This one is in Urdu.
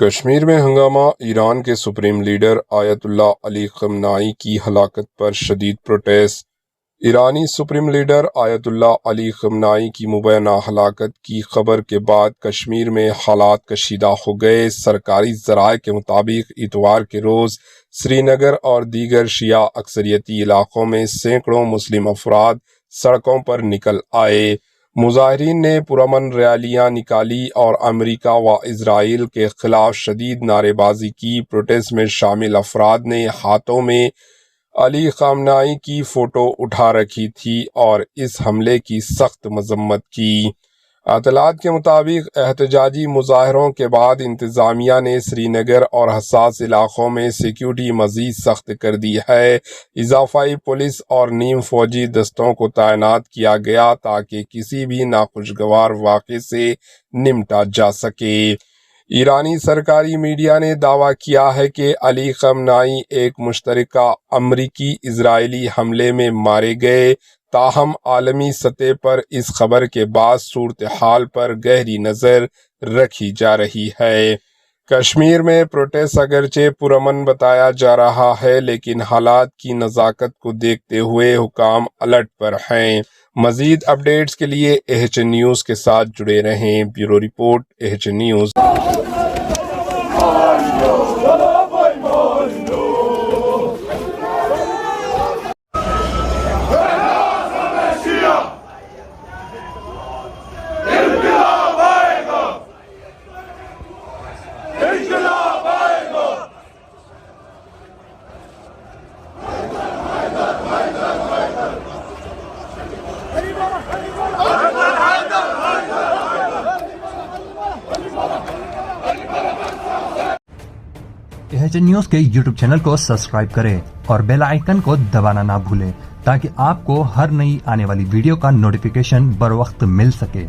کشمیر میں ہنگامہ، ایران کے سپریم لیڈر آیت اللہ علی خامنائی کی ہلاکت پر شدید پروٹیسٹ۔ ایرانی سپریم لیڈر آیت اللہ علی خامنائی کی مبینہ ہلاکت کی خبر کے بعد کشمیر میں حالات کشیدہ ہو گئے۔ سرکاری ذرائع کے مطابق اتوار کے روز سری نگر اور دیگر شیعہ اکثریتی علاقوں میں سینکڑوں مسلم افراد سڑکوں پر نکل آئے۔ مظاہرین نے پرامن ریالیاں نکالی اور امریکہ و اسرائیل کے خلاف شدید نعرے بازی کی۔ پروٹیسٹ میں شامل افراد نے ہاتھوں میں علی خامنائی کی فوٹو اٹھا رکھی تھی اور اس حملے کی سخت مذمت کی۔ اطلاعات کے مطابق احتجاجی مظاہروں کے بعد انتظامیہ نے سری نگر اور حساس علاقوں میں سیکیورٹی مزید سخت کر دی ہے۔ اضافی پولیس اور نیم فوجی دستوں کو تعینات کیا گیا تاکہ کسی بھی ناخوشگوار واقعے سے نمٹا جا سکے۔ ایرانی سرکاری میڈیا نے دعویٰ کیا ہے کہ علی خامنائی ایک مشترکہ امریکی اسرائیلی حملے میں مارے گئے۔ تاہم عالمی سطح پر اس خبر کے بعد صورتحال پر گہری نظر رکھی جا رہی ہے۔ کشمیر میں پروٹیسٹ اگرچہ پرامن بتایا جا رہا ہے لیکن حالات کی نزاکت کو دیکھتے ہوئے حکام الرٹ پر ہیں۔ مزید اپڈیٹس کے لیے ایچ نیوز کے ساتھ جڑے رہیں۔ Bureau report, H news. H news کے یوٹیوب چینل کو سبسکرائب کریں اور بیل آئیکن کو دبانا نہ بھولیں تاکہ آپ کو ہر نئی آنے والی ویڈیو کا نوٹیفیکیشن بر وقت مل سکے۔